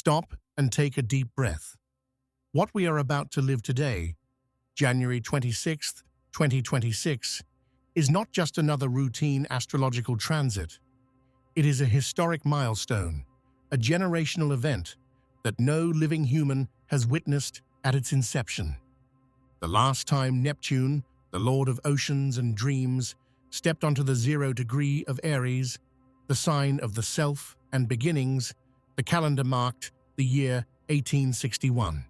Stop and take a deep breath. What we are about to live today, January 26th, 2026, is not just another routine astrological transit. It is a historic milestone, a generational event that no living human has witnessed at its inception. The last time Neptune, the lord of oceans and dreams, stepped onto the 0 degree of Aries, the sign of the self and beginnings, the calendar marked the year 1861.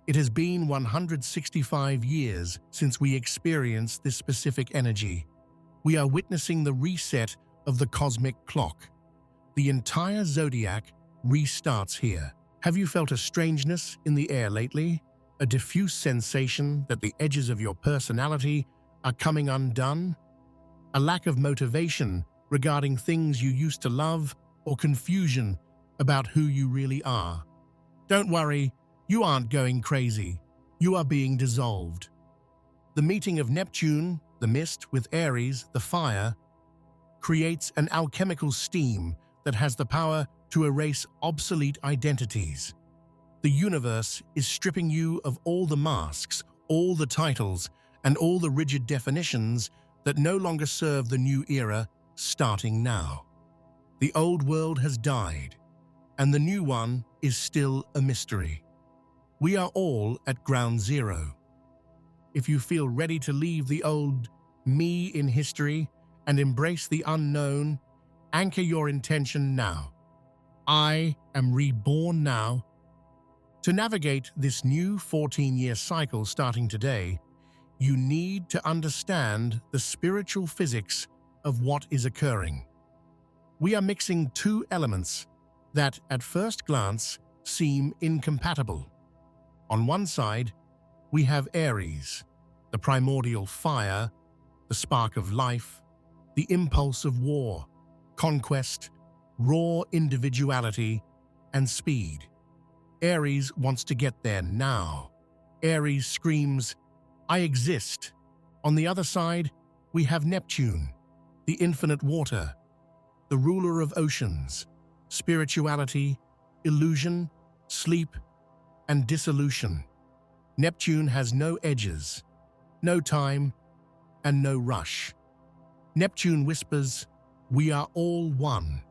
It has been 165 years since we experienced this specific energy. We are witnessing the reset of the cosmic clock. The entire zodiac restarts here. Have you felt a strangeness in the air lately? A diffuse sensation that the edges of your personality are coming undone? A lack of motivation regarding things you used to love, or confusion about who you really are? Don't worry, you aren't going crazy. You are being dissolved. The meeting of Neptune, the mist, with Aries, the fire, creates an alchemical steam that has the power to erase obsolete identities. The universe is stripping you of all the masks, all the titles, and all the rigid definitions that no longer serve the new era starting now. The old world has died, and the new one is still a mystery. We are all at ground zero. If you feel ready to leave the old me in history and embrace the unknown, anchor your intention now. I am reborn now. To navigate this new 14-year cycle starting today, you need to understand the spiritual physics of what is occurring. We are mixing two elements that, at first glance, seem incompatible. On one side, we have Aries, the primordial fire, the spark of life, the impulse of war, conquest, raw individuality, and speed. Aries wants to get there now. Aries screams, "I exist." On the other side, we have Neptune, the infinite water, the ruler of oceans, spirituality, illusion, sleep, and dissolution. Neptune has no edges, no time, and no rush. Neptune whispers, "We are all one."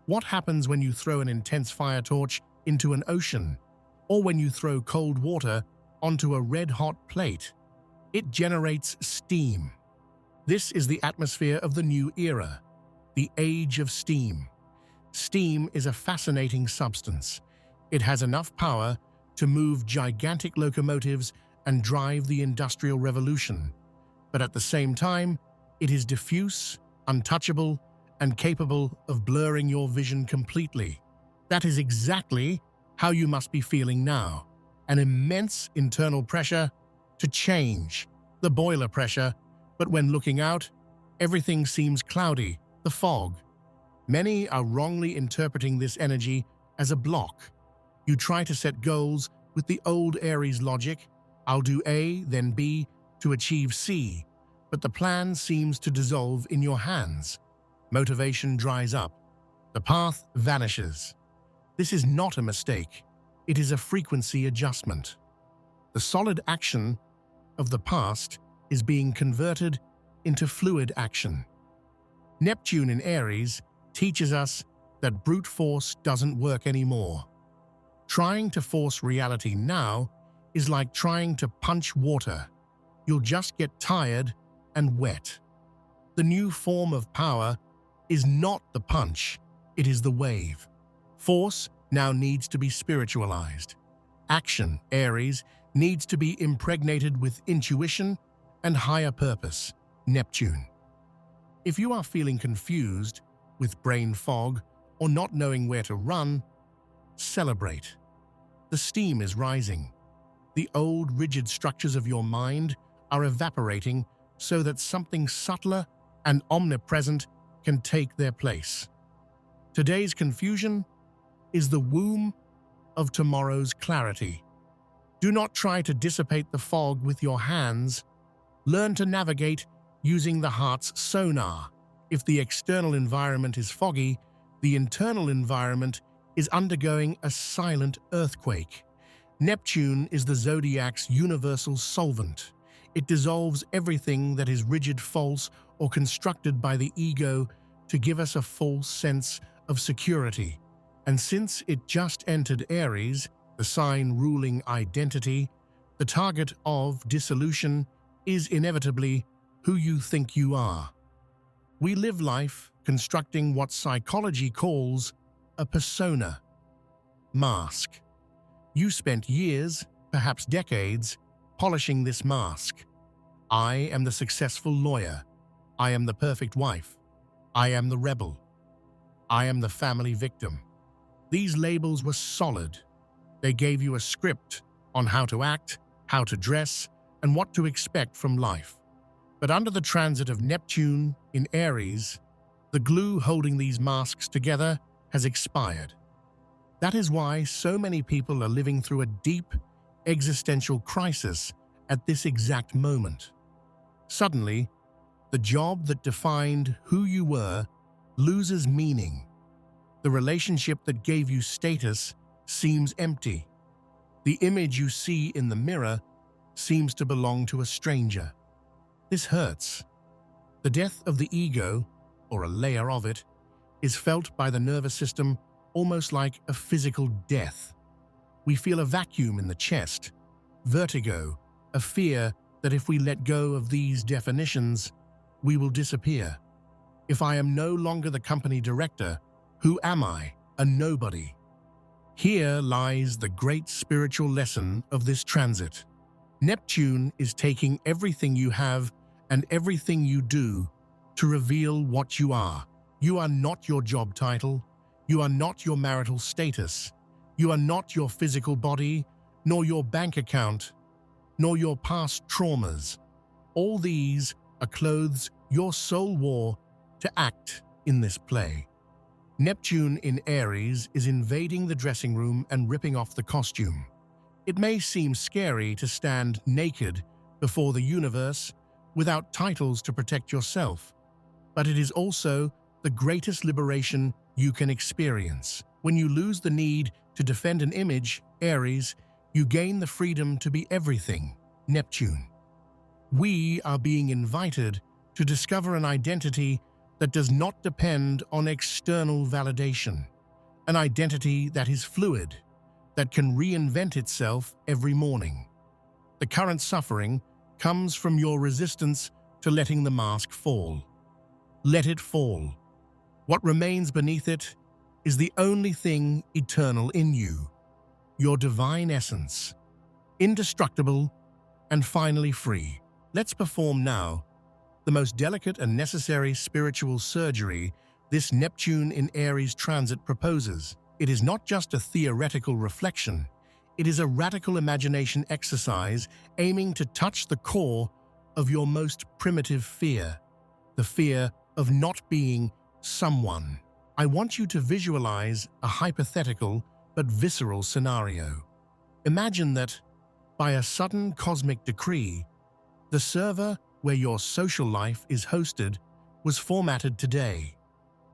What happens when you throw an intense fire torch into an ocean, or when you throw cold water onto a red-hot plate? It generates steam. This is the atmosphere of the new era, the age of steam. Steam is a fascinating substance. It has enough power to move gigantic locomotives and drive the Industrial Revolution. But at the same time, it is diffuse, untouchable, and capable of blurring your vision completely. That is exactly how you must be feeling now. An immense internal pressure to change, the boiler pressure, but when looking out, everything seems cloudy, the fog. Many are wrongly interpreting this energy as a block. You try to set goals with the old Aries logic, "I'll do A, then B, to achieve C," but the plan seems to dissolve in your hands. Motivation dries up. The path vanishes. This is not a mistake. It is a frequency adjustment. The solid action of the past is being converted into fluid action. Neptune in Aries teaches us that brute force doesn't work anymore. Trying to force reality now is like trying to punch water. You'll just get tired and wet. The new form of power is not the punch, it is the wave. Force now needs to be spiritualized. Action, Aries, needs to be impregnated with intuition and higher purpose, Neptune. If you are feeling confused, with brain fog, or not knowing where to run, celebrate. The steam is rising. The old rigid structures of your mind are evaporating so that something subtler and omnipresent can take their place. Today's confusion is the womb of tomorrow's clarity. Do not try to dissipate the fog with your hands. Learn to navigate using the heart's sonar. If the external environment is foggy, the internal environment is undergoing a silent earthquake. Neptune is the zodiac's universal solvent. It dissolves everything that is rigid, false, or constructed by the ego to give us a false sense of security. And since it just entered Aries, the sign ruling identity, the target of dissolution is inevitably who you think you are. We live life constructing what psychology calls a persona, mask. You spent years, perhaps decades, polishing this mask. I am the successful lawyer. I am the perfect wife. I am the rebel. I am the family victim. These labels were solid. They gave you a script on how to act, how to dress, and what to expect from life. But under the transit of Neptune in Aries, the glue holding these masks together has expired. That is why so many people are living through a deep, existential crisis at this exact moment. Suddenly, the job that defined who you were loses meaning. The relationship that gave you status seems empty. The image you see in the mirror seems to belong to a stranger. This hurts. The death of the ego, or a layer of it, is felt by the nervous system almost like a physical death. We feel a vacuum in the chest, vertigo, a fear that if we let go of these definitions, we will disappear. If I am no longer the company director, who am I? A nobody. Here lies the great spiritual lesson of this transit. Neptune is taking everything you have and everything you do to reveal what you are. You are not your job title. You are not your marital status. You are not your physical body, nor your bank account, nor your past traumas. All these are clothes your soul wore to act in this play. Neptune in Aries is invading the dressing room and ripping off the costume. It may seem scary to stand naked before the universe without titles to protect yourself, but it is also the greatest liberation you can experience. When you lose the need to defend an image, Aries, you gain the freedom to be everything, Neptune. We are being invited to discover an identity that does not depend on external validation, an identity that is fluid, that can reinvent itself every morning. The current suffering comes from your resistance to letting the mask fall. Let it fall. What remains beneath it is the only thing eternal in you, your divine essence, indestructible and finally free. Let's perform now the most delicate and necessary spiritual surgery this Neptune in Aries transit proposes. It is not just a theoretical reflection, it is a radical imagination exercise aiming to touch the core of your most primitive fear, the fear of not being someone. I want you to visualize a hypothetical but visceral scenario. Imagine that, by a sudden cosmic decree, the server where your social life is hosted was formatted today.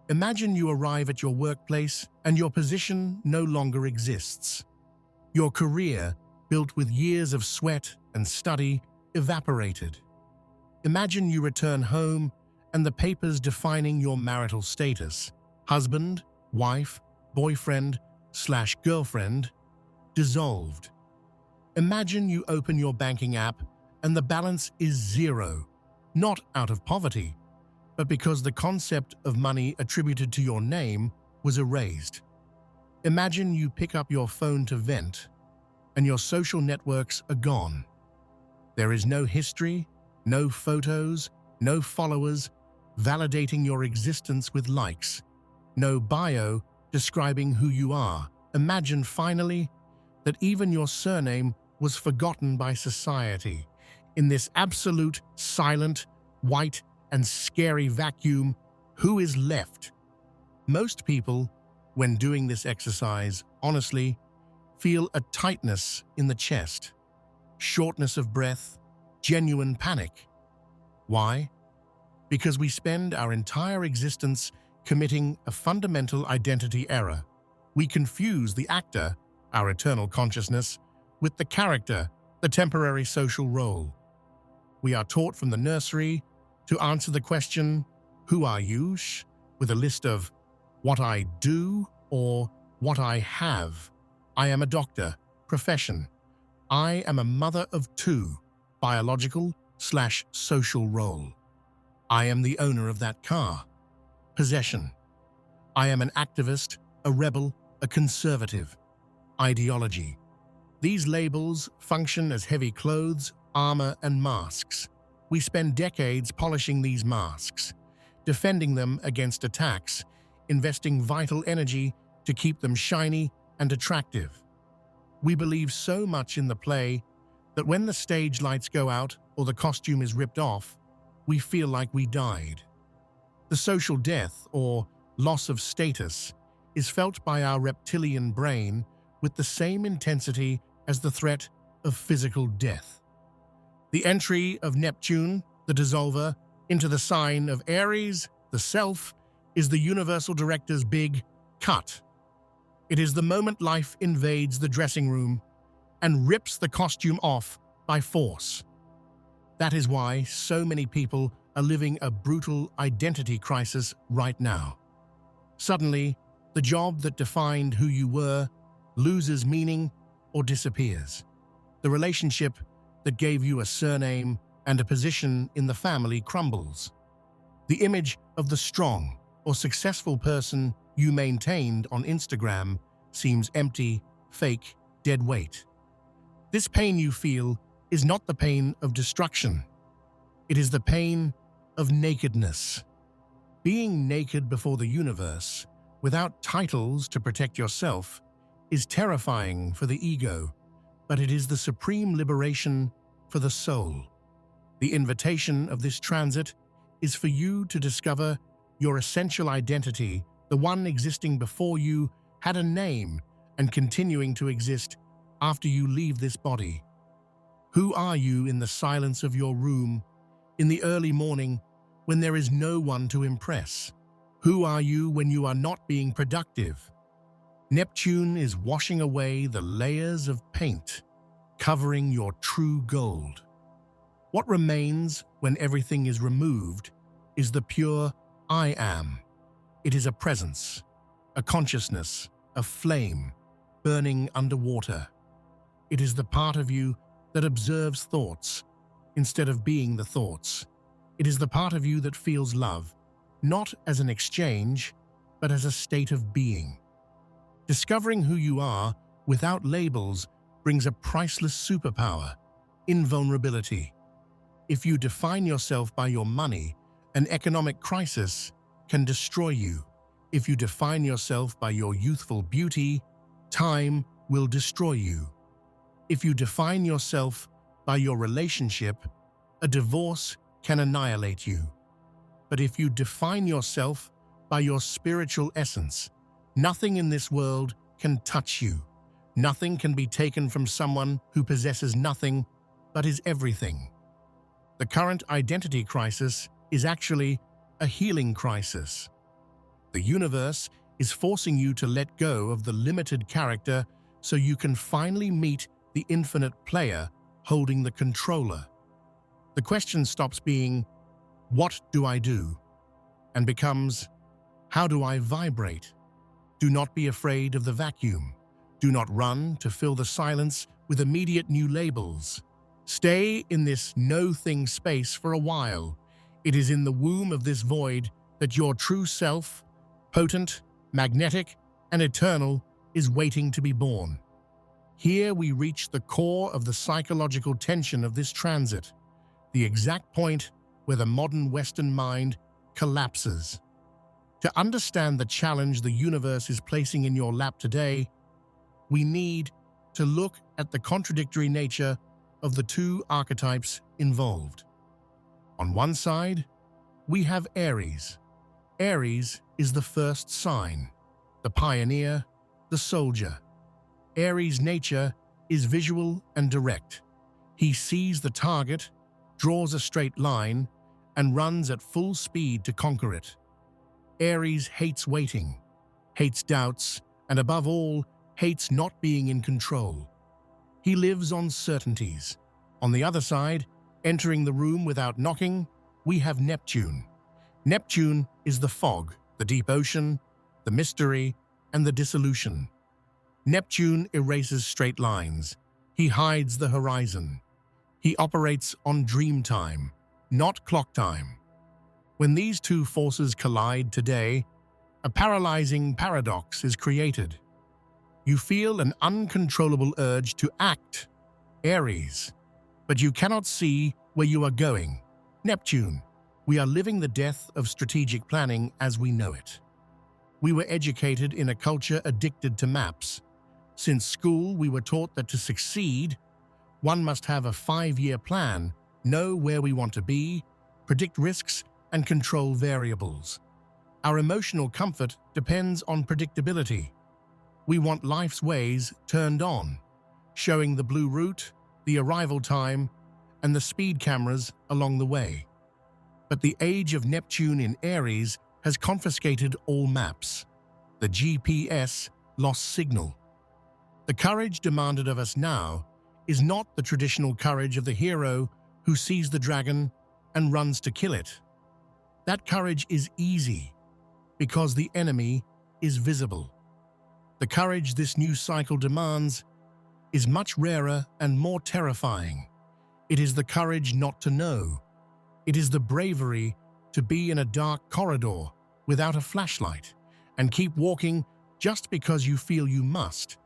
Imagine you arrive at your workplace and your position no longer exists. Your career, built with years of sweat and study, evaporated. Imagine you return home and the papers defining your marital status, husband, wife, boyfriend/girlfriend, dissolved. Imagine you open your banking app and the balance is zero, not out of poverty, but because the concept of money attributed to your name was erased. Imagine you pick up your phone to vent, and your social networks are gone. There is no history, no photos, no followers validating your existence with likes, no bio describing who you are. Imagine finally that even your surname was forgotten by society. In this absolute, silent, white, and scary vacuum, who is left? Most people, when doing this exercise, honestly, feel a tightness in the chest, shortness of breath, genuine panic. Why? Because we spend our entire existence committing a fundamental identity error. We confuse the actor, our eternal consciousness, with the character, the temporary social role. We are taught from the nursery to answer the question, "Who are you?" with a list of "what I do" or "what I have." I am a doctor, profession. I am a mother of two, biological/social role. I am the owner of that car, possession. I am an activist, a rebel, a conservative, ideology. These labels function as heavy clothes, armor, and masks. We spend decades polishing these masks, defending them against attacks, investing vital energy to keep them shiny and attractive. We believe so much in the play that when the stage lights go out or the costume is ripped off, we feel like we died. The social death, or loss of status, is felt by our reptilian brain with the same intensity as the threat of physical death. The entry of Neptune, the dissolver, into the sign of Aries, the self, is the universal director's big cut. It is the moment life invades the dressing room and rips the costume off by force. That is why so many people are living a brutal identity crisis right now. Suddenly, the job that defined who you were loses meaning or disappears. The relationship that gave you a surname and a position in the family crumbles. The image of the strong or successful person you maintained on Instagram seems empty, fake, dead weight. This pain you feel is not the pain of destruction. It is the pain of nakedness. Being naked before the universe, without titles to protect yourself, is terrifying for the ego, but it is the supreme liberation for the soul. The invitation of this transit is for you to discover your essential identity, the one existing before you had a name and continuing to exist after you leave this body. Who are you in the silence of your room, in the early morning when there is no one to impress? Who are you when you are not being productive? Neptune is washing away the layers of paint, covering your true gold. What remains when everything is removed is the pure I am. It is a presence, a consciousness, a flame burning underwater. It is the part of you that observes thoughts instead of being the thoughts. It is the part of you that feels love, not as an exchange, but as a state of being. Discovering who you are without labels brings a priceless superpower, invulnerability. If you define yourself by your money, an economic crisis can destroy you. If you define yourself by your youthful beauty, time will destroy you. If you define yourself by your relationship, a divorce can annihilate you. But if you define yourself by your spiritual essence, nothing in this world can touch you. Nothing can be taken from someone who possesses nothing but is everything. The current identity crisis is actually a healing crisis. The universe is forcing you to let go of the limited character so you can finally meet the infinite player holding the controller. The question stops being, "What do I do?" and becomes, "How do I vibrate?" Do not be afraid of the vacuum. Do not run to fill the silence with immediate new labels. Stay in this no-thing space for a while. It is in the womb of this void that your true self, potent, magnetic, and eternal, is waiting to be born. Here we reach the core of the psychological tension of this transit, the exact point where the modern Western mind collapses. To understand the challenge the universe is placing in your lap today, we need to look at the contradictory nature of the two archetypes involved. On one side, we have Aries. Aries is the first sign, the pioneer, the soldier. Aries' nature is visual and direct. He sees the target, draws a straight line, and runs at full speed to conquer it. Aries hates waiting, hates doubts, and above all, hates not being in control. He lives on certainties. On the other side, entering the room without knocking, we have Neptune. Neptune is the fog, the deep ocean, the mystery, and the dissolution. Neptune erases straight lines. He hides the horizon. He operates on dream time, not clock time. When these two forces collide today, a paralyzing paradox is created. You feel an uncontrollable urge to act, Aries, but you cannot see where you are going, Neptune. We are living the death of strategic planning as we know it. We were educated in a culture addicted to maps. Since school, we were taught that to succeed, one must have a 5-year plan, know where we want to be, predict risks, and control variables. Our emotional comfort depends on predictability. We want life's ways turned on, showing the blue route, the arrival time, and the speed cameras along the way. But the age of Neptune in Aries has confiscated all maps. The GPS lost signal. The courage demanded of us now is not the traditional courage of the hero who sees the dragon and runs to kill it. That courage is easy because the enemy is visible. The courage this new cycle demands is much rarer and more terrifying. It is the courage not to know. It is the bravery to be in a dark corridor without a flashlight and keep walking just because you feel you must,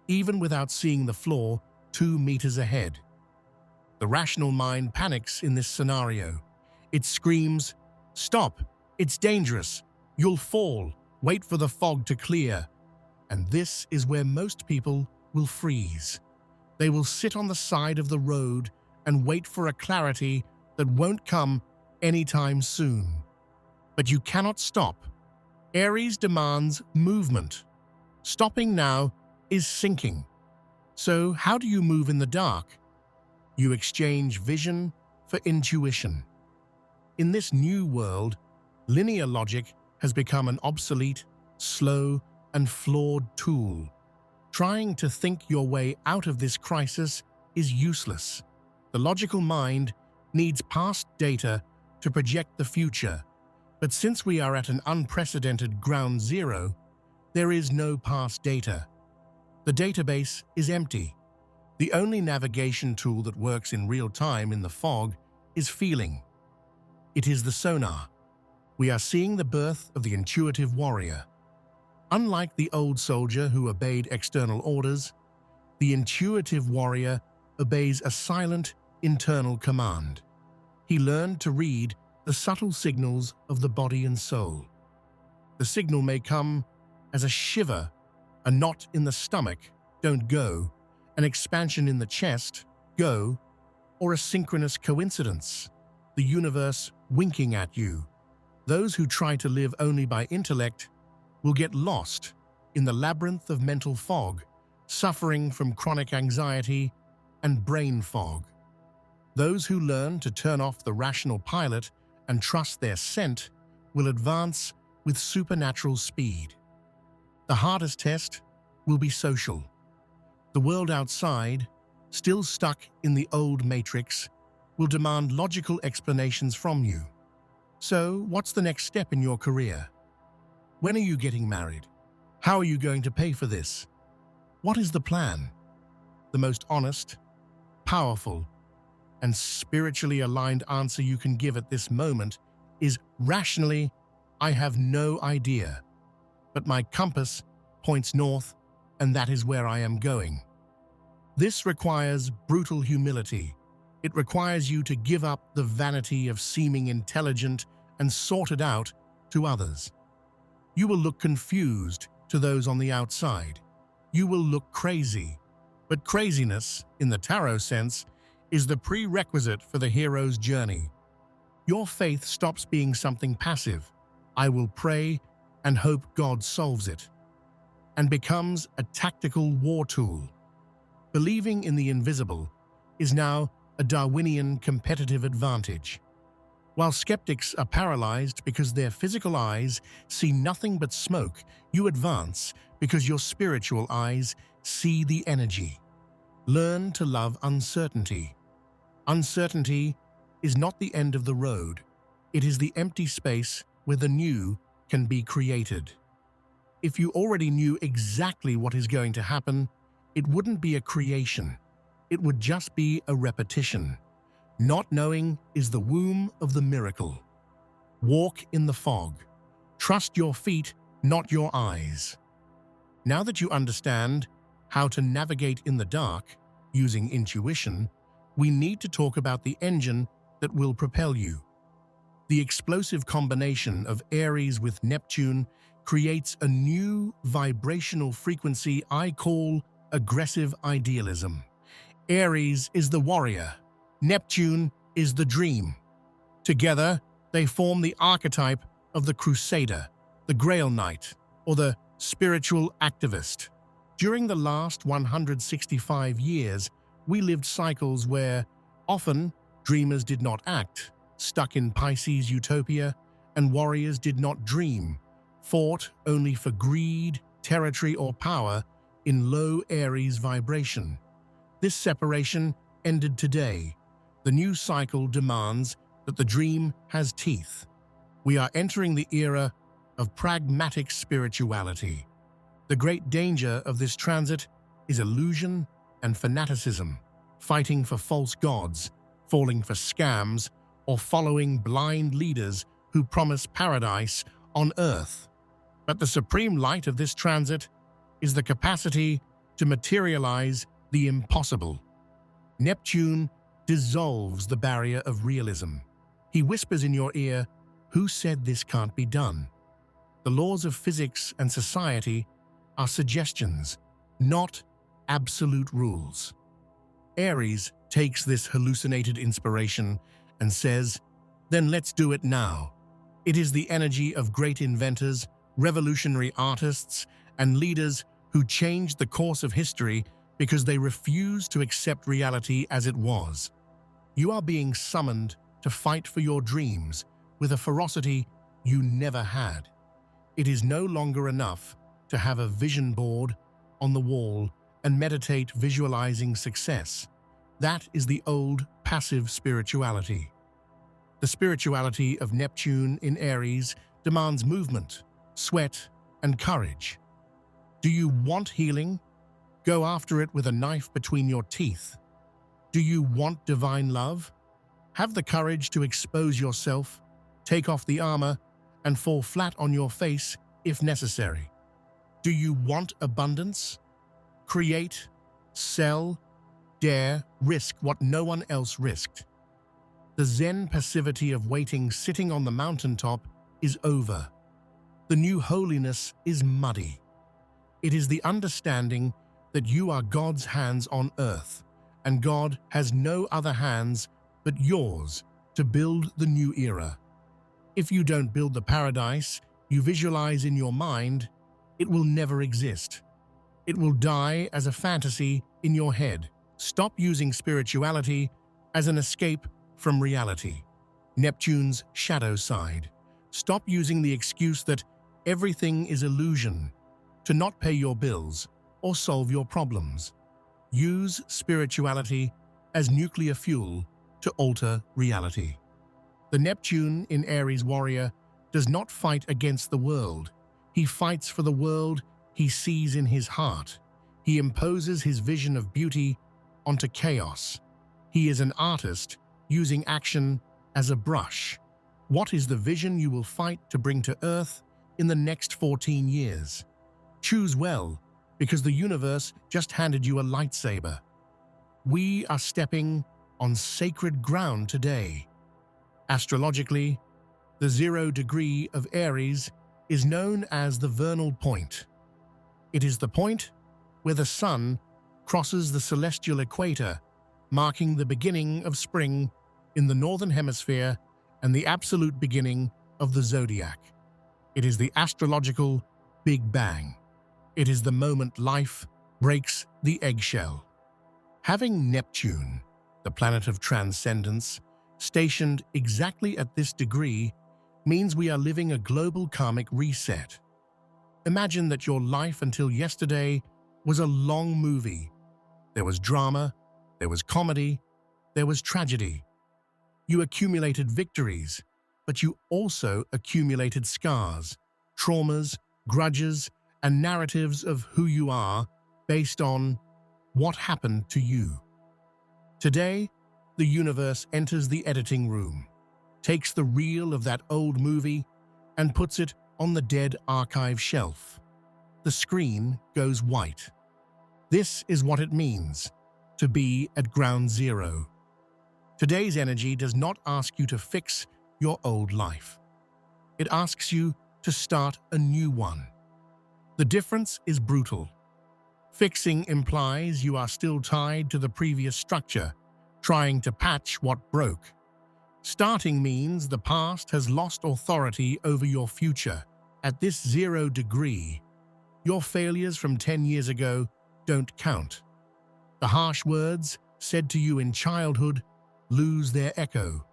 even without seeing the floor 2 meters ahead. The rational mind panics in this scenario. It screams, "Stop! It's dangerous! You'll fall! Wait for the fog to clear!" And this is where most people will freeze. They will sit on the side of the road and wait for a clarity that won't come anytime soon. But you cannot stop. Aries demands movement. Stopping now is sinking. So how do you move in the dark? You exchange vision for intuition. In this new world, linear logic has become an obsolete, slow, and flawed tool. Trying to think your way out of this crisis is useless. The logical mind needs past data to project the future, but since we are at an unprecedented ground zero, there is no past data. The database is empty. The only navigation tool that works in real time in the fog is feeling. It is the sonar. We are seeing the birth of the intuitive warrior. Unlike the old soldier who obeyed external orders, the intuitive warrior obeys a silent, internal command. He learned to read the subtle signals of the body and soul. The signal may come as a shiver, a knot in the stomach, "Don't go," an expansion in the chest, "Go," or a synchronous coincidence, the universe winking at you. Those who try to live only by intellect will get lost in the labyrinth of mental fog, suffering from chronic anxiety and brain fog. Those who learn to turn off the rational pilot and trust their scent will advance with supernatural speed. The hardest test will be social. The world outside, still stuck in the old matrix, will demand logical explanations from you. So, what's the next step in your career? When are you getting married? How are you going to pay for this? What is the plan? The most honest, powerful, and spiritually aligned answer you can give at this moment is rationally, "I have no idea, but my compass points north, and that is where I am going." This requires brutal humility. It requires you to give up the vanity of seeming intelligent and sorted out to others. You will look confused to those on the outside. You will look crazy. But craziness, in the tarot sense, is the prerequisite for the hero's journey. Your faith stops being something passive, "I will pray and hope God solves it," and becomes a tactical war tool. Believing in the invisible is now a Darwinian competitive advantage. While skeptics are paralyzed because their physical eyes see nothing but smoke, you advance because your spiritual eyes see the energy. Learn to love uncertainty. Uncertainty is not the end of the road. It is the empty space where the new can be created. If you already knew exactly what is going to happen, it wouldn't be a creation. It would just be a repetition. Not knowing is the womb of the miracle. Walk in the fog. Trust your feet, not your eyes. Now that you understand how to navigate in the dark using intuition, we need to talk about the engine that will propel you. The explosive combination of Aries with Neptune creates a new vibrational frequency I call aggressive idealism. Aries is the warrior. Neptune is the dream. Together, they form the archetype of the crusader, the Grail Knight, or the spiritual activist. During the last 165 years, we lived cycles where, often, dreamers did not act, stuck in Pisces utopia, and warriors did not dream, fought only for greed, territory, or power in low Aries vibration. This separation ended today. The new cycle demands that the dream has teeth. We are entering the era of pragmatic spirituality. The great danger of this transit is illusion and fanaticism, fighting for false gods, falling for scams, or following blind leaders who promise paradise on earth. But the supreme light of this transit is the capacity to materialize the impossible. Neptune dissolves the barrier of realism. He whispers in your ear, "Who said this can't be done?" The laws of physics and society are suggestions, not absolute rules. Aries takes this hallucinated inspiration and says, "Then let's do it now." It is the energy of great inventors, revolutionary artists, and leaders who changed the course of history because they refused to accept reality as it was. You are being summoned to fight for your dreams with a ferocity you never had. It is no longer enough to have a vision board on the wall and meditate visualizing success. That is the old passive spirituality. The spirituality of Neptune in Aries demands movement, sweat, and courage. Do you want healing? Go after it with a knife between your teeth. Do you want divine love? Have the courage to expose yourself, take off the armor, and fall flat on your face if necessary. Do you want abundance? Create, sell, dare, risk what no one else risked. The Zen passivity of waiting sitting on the mountaintop is over. The new holiness is muddy. It is the understanding that you are God's hands on earth, and God has no other hands but yours to build the new era. If you don't build the paradise you visualize in your mind, it will never exist. It will die as a fantasy in your head. Stop using spirituality as an escape from reality. Neptune's shadow side. Stop using the excuse that everything is illusion to not pay your bills or solve your problems. Use spirituality as nuclear fuel to alter reality. The Neptune in Aries warrior does not fight against the world. He fights for the world he sees in his heart. He imposes his vision of beauty onto chaos. He is an artist using action as a brush. What is the vision you will fight to bring to Earth in the next 14 years? Choose well, because the universe just handed you a lightsaber. We are stepping on sacred ground today. Astrologically, the 0 degree of Aries is known as the vernal point. It is the point where the sun crosses the celestial equator, marking the beginning of spring in the northern hemisphere and the absolute beginning of the zodiac. It is the astrological Big Bang. It is the moment life breaks the eggshell. Having Neptune, the planet of transcendence, stationed exactly at this degree, means we are living a global karmic reset. Imagine that your life until yesterday was a long movie. There was drama, there was comedy, there was tragedy. You accumulated victories, but you also accumulated scars, traumas, grudges, and narratives of who you are based on what happened to you. Today, the universe enters the editing room, takes the reel of that old movie, and puts it on the dead archive shelf. The screen goes white. This is what it means to be at ground zero. Today's energy does not ask you to fix your old life. It asks you to start a new one. The difference is brutal. Fixing implies you are still tied to the previous structure, trying to patch what broke. Starting means the past has lost authority over your future. At this 0 degree, your failures from 10 years ago don't count. The harsh words said to you in childhood lose their echo.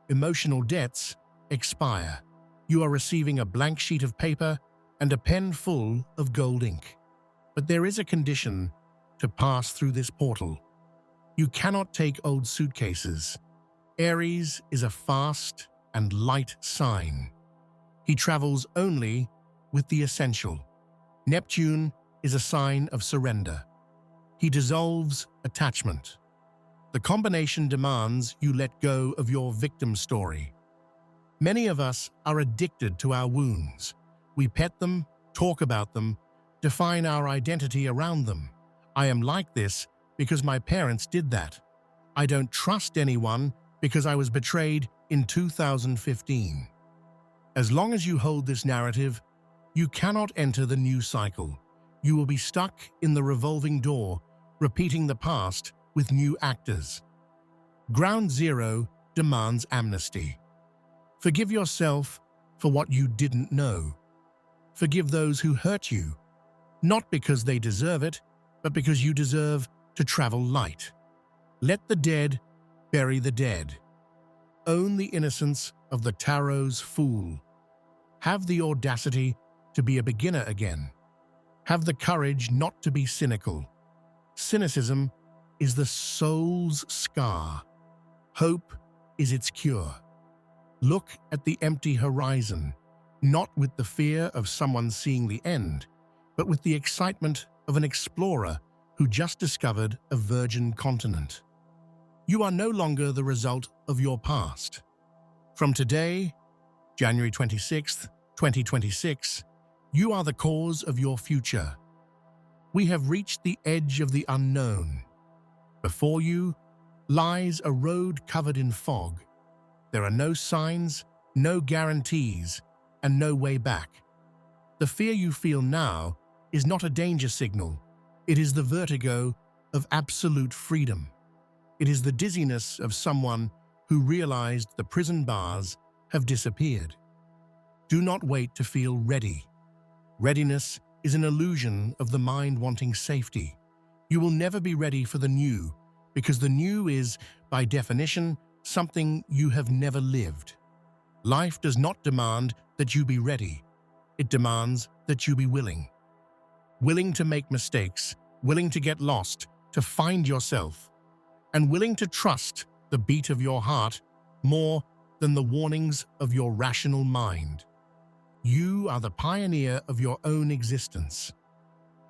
Emotional debts expire. You are receiving a blank sheet of paper and a pen full of gold ink. But there is a condition to pass through this portal. You cannot take old suitcases. Aries is a fast and light sign. He travels only with the essential. Neptune is a sign of surrender. He dissolves attachment. The combination demands you let go of your victim story. Many of us are addicted to our wounds. We pet them, talk about them, define our identity around them. I am like this because my parents did that. I don't trust anyone because I was betrayed in 2015. As long as you hold this narrative, you cannot enter the new cycle. You will be stuck in the revolving door, repeating the past with new actors. Ground zero demands amnesty. Forgive yourself for what you didn't know. Forgive those who hurt you, not because they deserve it, but because you deserve to travel light. Let the dead bury the dead. Own the innocence of the tarot's fool. Have the audacity to be a beginner again. Have the courage not to be cynical. Cynicism is the soul's scar. Hope is its cure. Look at the empty horizon, not with the fear of someone seeing the end, but with the excitement of an explorer who just discovered a virgin continent. You are no longer the result of your past. From today, January 26th, 2026, you are the cause of your future. We have reached the edge of the unknown. Before you lies a road covered in fog. There are no signs, no guarantees, and no way back. The fear you feel now is not a danger signal. It is the vertigo of absolute freedom. It is the dizziness of someone who realized the prison bars have disappeared. Do not wait to feel ready. Readiness is an illusion of the mind wanting safety. You will never be ready for the new, because the new is, by definition, something you have never lived. Life does not demand that you be ready. It demands that you be willing. Willing to make mistakes, willing to get lost, to find yourself, and willing to trust the beat of your heart more than the warnings of your rational mind. You are the pioneer of your own existence.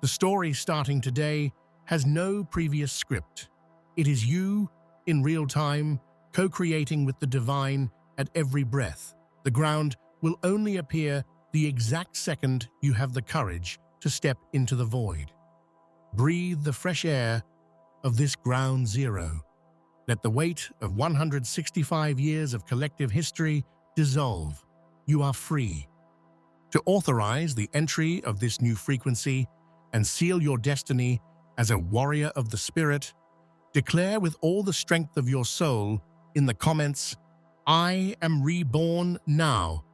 The story starting today has no previous script. It is you, in real time, co-creating with the divine at every breath. The ground will only appear the exact second you have the courage to step into the void. Breathe the fresh air of this ground zero. Let the weight of 165 years of collective history dissolve. You are free. To authorize the entry of this new frequency and seal your destiny as a warrior of the spirit, declare with all the strength of your soul in the comments, "I am reborn now."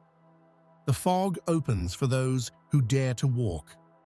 The fog opens for those who dare to walk.